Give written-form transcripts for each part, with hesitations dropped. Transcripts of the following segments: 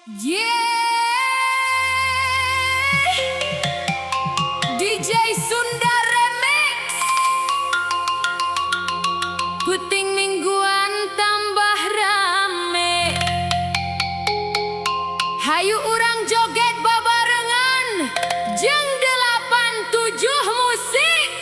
Yeah, DJ Sunda Remix. Puting mingguan tambah rame. Hayu urang joget babarengan jeung 87 musik.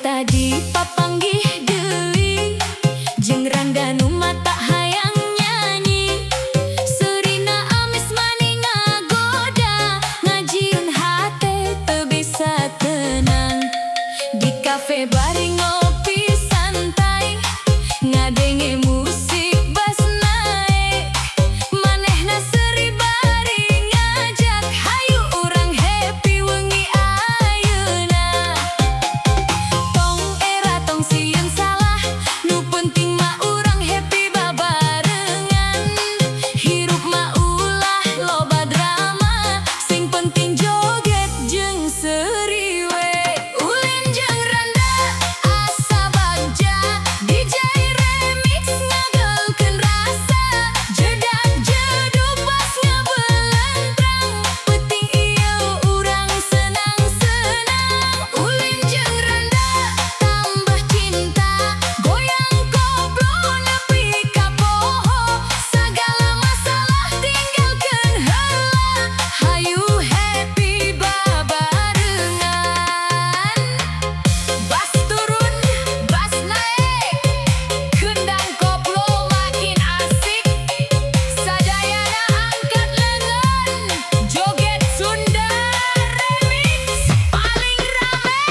Tadi papanggih deui jeung Rangganu mata hayang nyanyi. Serina amis mani ngagoda, ngajieun hate teu bisa tenang. Di kafe bari ngopi santai, ngadenge musik bas naek. Manehna seuri bari ngajak, hayu urang happy wengi ayeuna. Sieun salah, nu penting mah urang happy babarengan. Hirup mah ulah loba drama, sing penting joget jeung seuri we. Ulin jeung Randa asa bagja, DJ Remix ngageulkeun rasa. Jedak jeduk pas ngabelentrang, penting ieu urang senang-senang. Ulin jeung Randa tambah cinta, goyang koplo nepi ka poho. Sagala masalah tinggalkeun heula, hayu happy babarengan. Bas turun, bas naik, kendang koplo makin asik. Sadayana angkat lengan, joget Sunda Remix paling rame.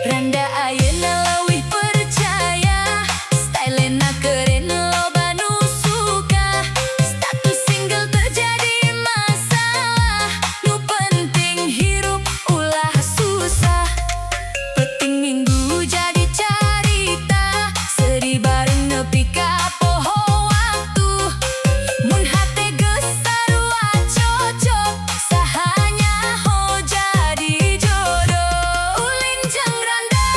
Randa ayeuna leuwih percaya, stylena keren loba nu suka. Status single terjadi masalah, nu penting hirup ulah susah. Peting minggu jadi carita, sedih bareng nepi ka poho waktu. Mun hate geus sarua cocok, sahanya ho jadi jodoh. Ulin jeung Randa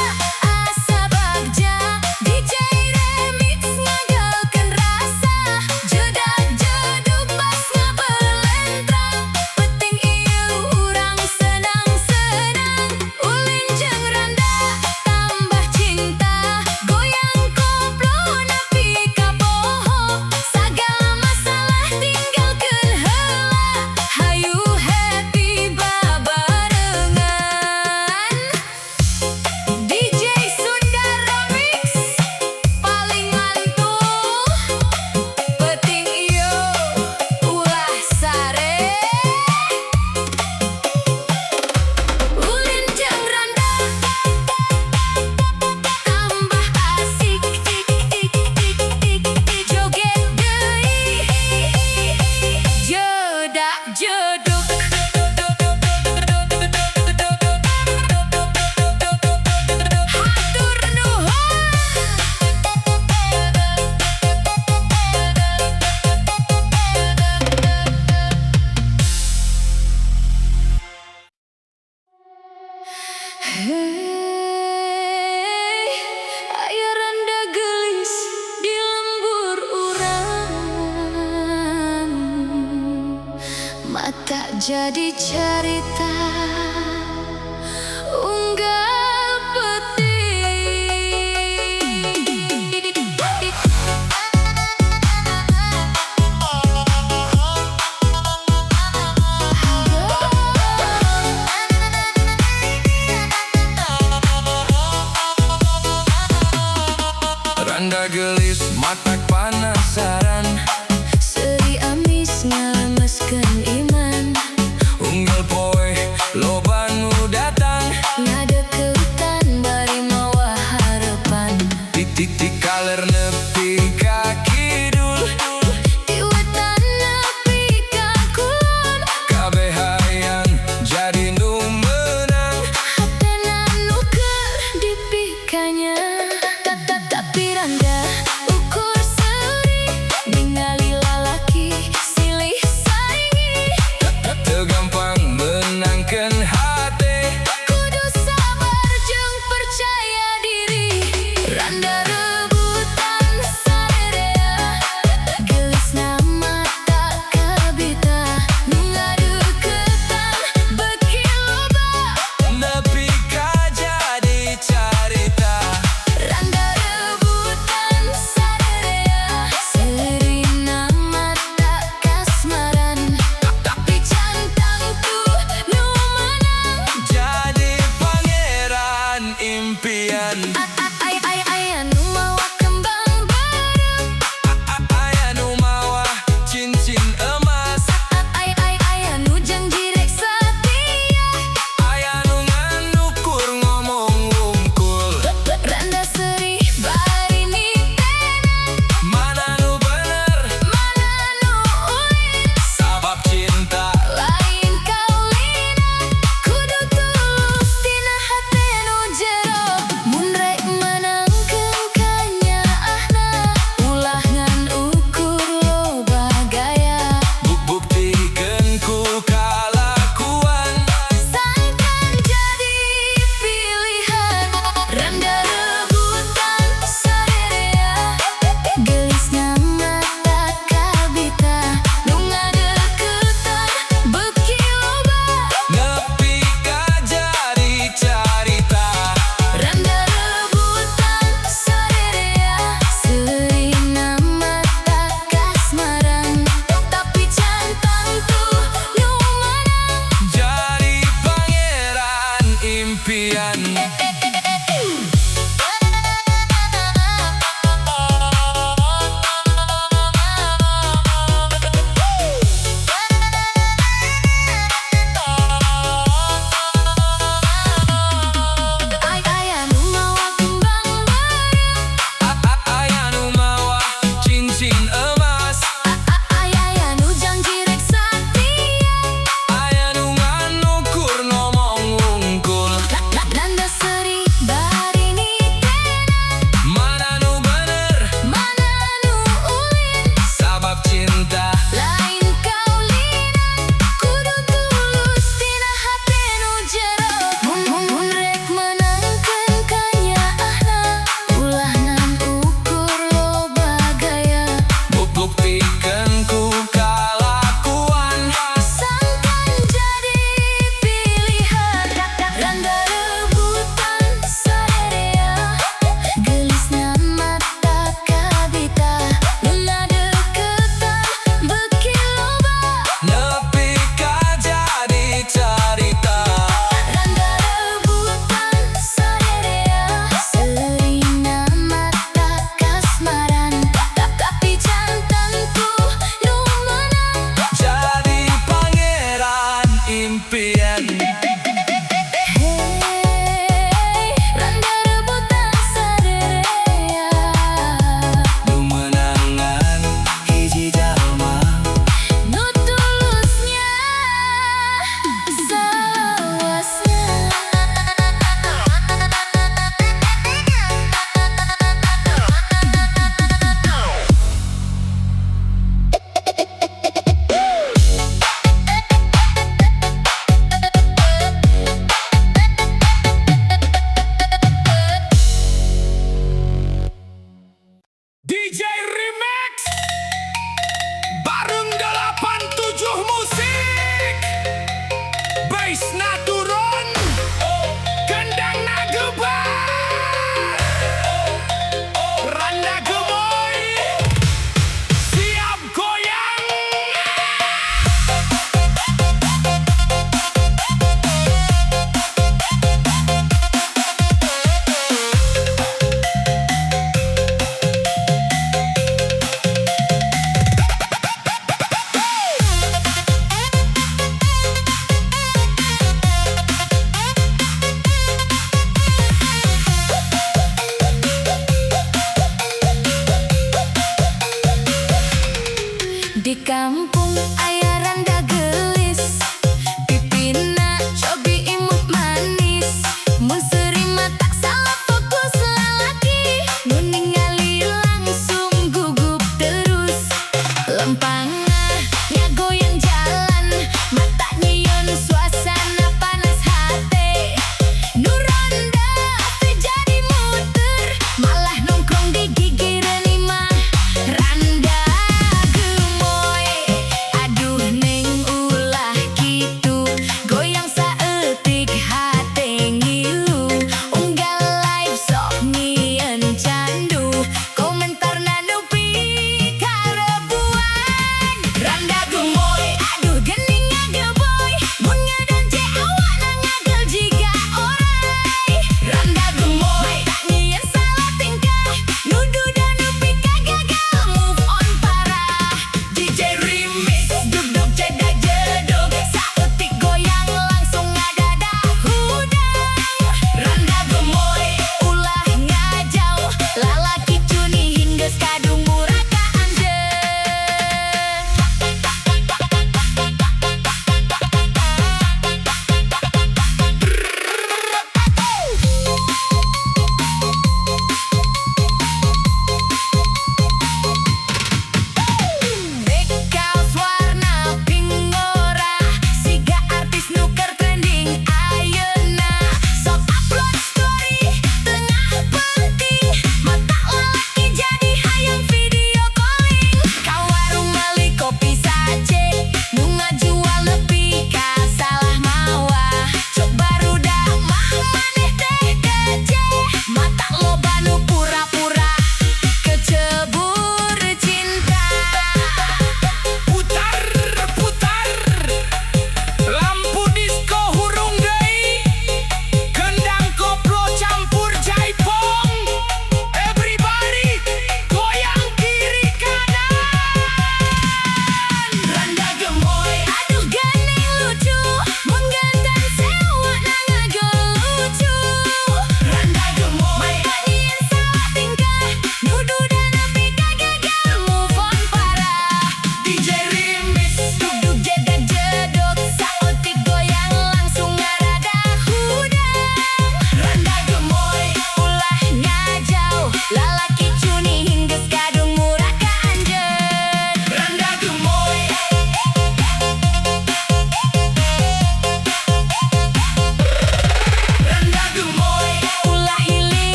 asa bagja, DJ Remix ngageulkeun rasa. Jedak jeduk pas ngabelentrang, penting ieu urang senang-senang. Ulin jeung Randa tambah cinta, goyang koplo nepi ka poho. Sagala masalah tinggalkeun heula, hayu happy babarengan. DJ Sunda Remix paling mantul, penting ieu ulah sare. Ulin jeung Randa tambah asik, joget deui, jedak jeduk. Hatur nuhun. Hey, aya randa geulis di lembur urang, mata jadi carita unggal peting. Randa gelis matak panasaran, Seri amis ngalemeskeun iman. Unggul poe loba nu datang, Ngadeukeuttan bari mawa harepan. Titik kaler nepi ka kidul, Di wetan nepi ka kulon. kabeh hayang jadi nu meunang. Hatena nu keur dipikanya. Tapi randa ukur seuri, ningali lalaki silih saingi. Teu gampang menangkeun hate, Kudu sabar jeung percaya diri. Randa rebutan sarerea, gelisna mata kabita. Nu ngadeukeuttan beuki loba, nepi ka jadi carita. Randa rebutan sarerea, seurina mata kasmaran. Tapi cantang tuh nu menang. Jadi pangeran impian, Aya nu mawa kembang bareng. aya nu mawa cincin emas, Aya nu janji rek satia. aya nu nganukur ngomong wungkul. Randa seri bari nitenan, Mana nu bener, mana nu ulin. sabab cinta Lain kaulinan, kudu tulus tina hate nu jero. Mun rek menangkeun kanyaahna, ulah ngan ukur loba gaya. buktikeun ku kalakuan. Sangkan jadi pilihan. Randa rebutan sarerea, gelisna mata kabita. Nu ngadeukeuttan beuki loba, Nepi ka jadi carita. Randa rebutan sarerea, seurina mata kasmaran. Tapi cantang tuh nu menang. Jadi pangeran impian. Aya nu mawa kembang bareng. Aya nu mawa cincin emas, Aya nu janji rek satia. aya nu nganukur ngomong wungkul. Randa seri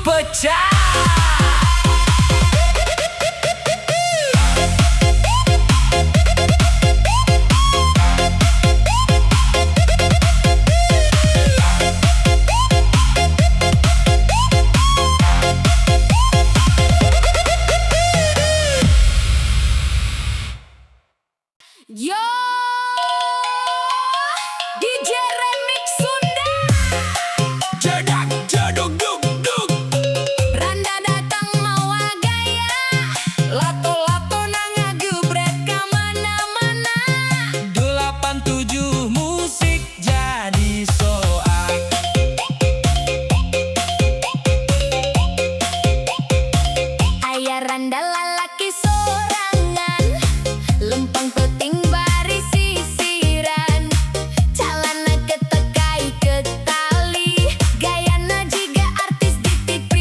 pecah. Yo, DJ Remix Sunda. Jedak jeduk duk duk. Randa datang mawa gaya, lato-lato nang gebret ka mana-mana. 87 musik jadi soak. Aya randa lalaki sorangan, lempang peting bari sisiran, calana ketekai ke tali, gayana jiga artis di TV.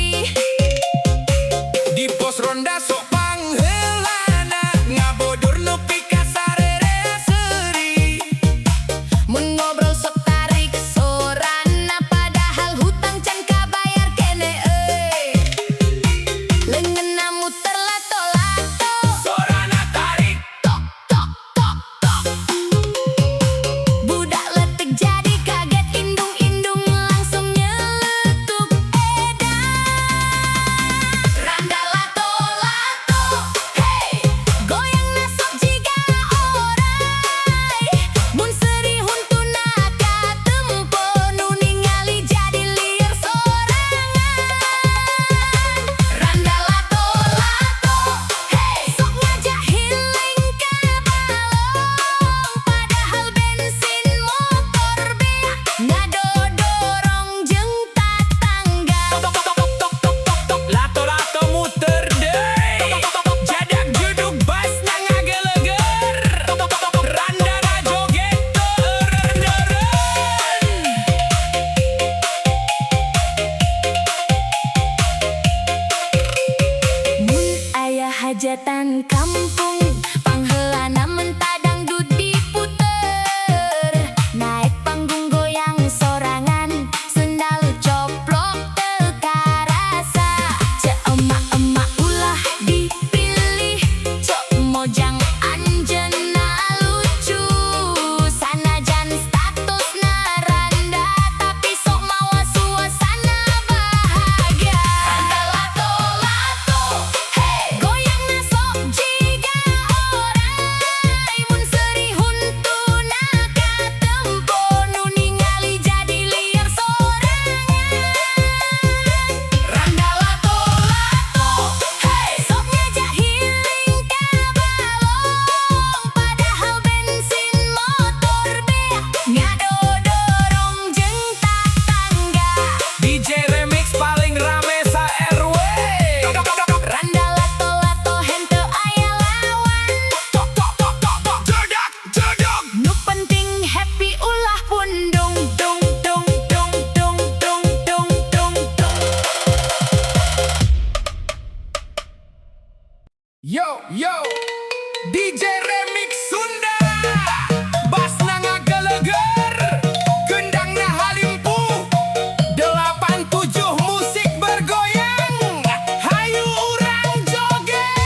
Di pos ronda sok pangheulana, ngabodur nepi ka sarere seuri. Mun ngobrol sok tarik sorana, padahal hutang can kabayar kene euy. Leungeunna muter lato-lato, Sorana tarik. tok tok tok tok. Budak letik jadi kaget, indung-indung langsung nyeletuk edan. Randa lato-lato, hey, goyang nasok jiga orai. Mun serihun tunaka tempo, nu ningali jadi liar sorangan. Randa lato-lato, hey, sok ngajak healing ka balong, padahal bensin motor beak ngadodorong jeung tatangga. Lato-lato muter deui. Jadak jeduk bas nang ngageleger. Randana joget teureun-eureun. Mun aya hajatan kampung, pangheulana menta dangdut diputer. Naek panggung goyang sorangan, sendal coplok teu karasa. Ceu emak-emak ulah dipilih, cok mojang anjeunna lucu. Sanajan statusna randa, tapi sok mawa suasana bahagia. Randa lato-lato, hey, goyangna sok jiga orai. Mun serihun tunaka tempo, nu ningali jadi liar sorangan. Randa lato-lato, hey, sok ngajak healing ka balong, padahal bensin motor beak ngadodorong jeung tatangga. DJ Remix paling rame sa RW. Randa lato-lato henteu aya lawan, Jedak jeduk. nu penting happy ulah pun dung dung dung dung dung dung dung dung dung. Yo yo, DJ Remix Sunda. Bas nang ngageleger, gendangna halimpuh. 87 musik bergoyang, hayu urang joget.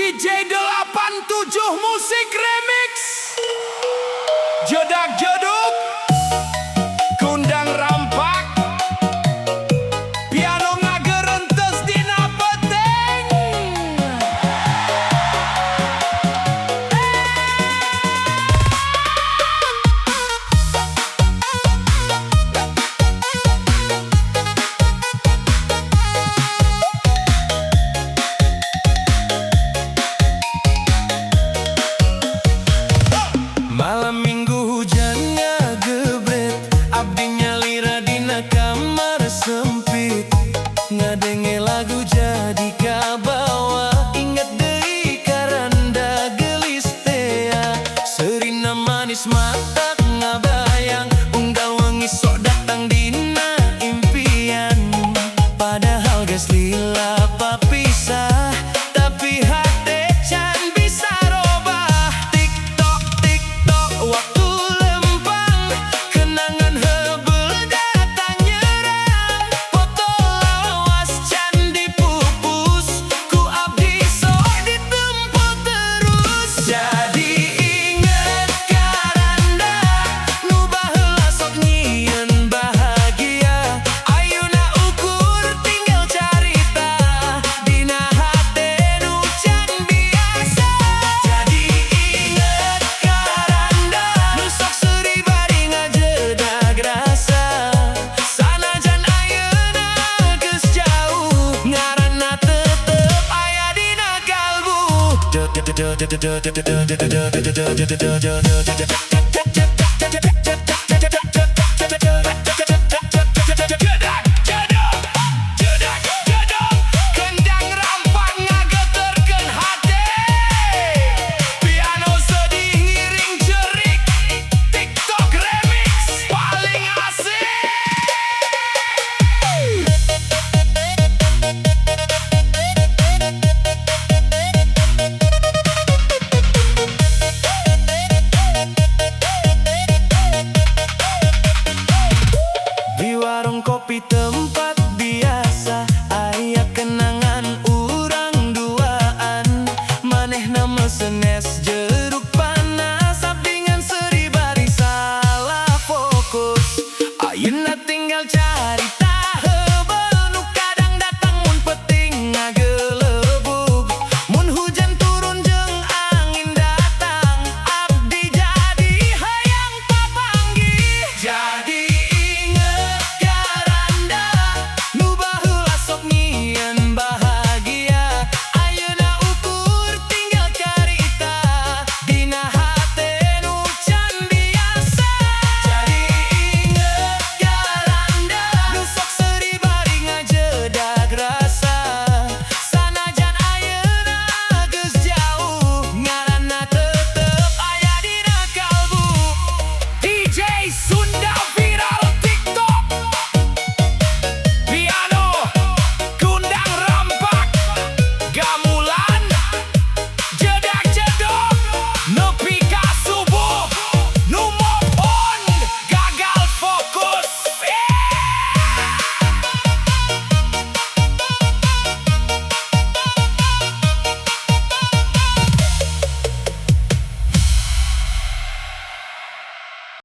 DJ 87 Musik Remix. Jodak Joduk, Kundang Rampak, Piano ngagerentes dina peteng. Malam minggu hujan ngagebret, abdi nyalira dina kamar sempit, ngadenge lagu jadi kabawa, inget deui karanda gelis tea, serina manis mata ngabayang, unggal wengi sok datang dina impian, padahal geus lila papisah, tapi hate can bisa robah. Tiktok tiktok waktu lempang, kenangan hebel datang nyerang, foto lawas can dipupus, ku abdi sok ditempel terus. Jadi inget karanda, nu baheula sok nyieun bahagia, ayeuna ukur tinggal carita, dina hate nu can biasa. Jadi inget karanda, nu sok seuri bari ngajedag rasa, sanajan ayeuna geus jauh, ngaranna tetep aya dina kalbu.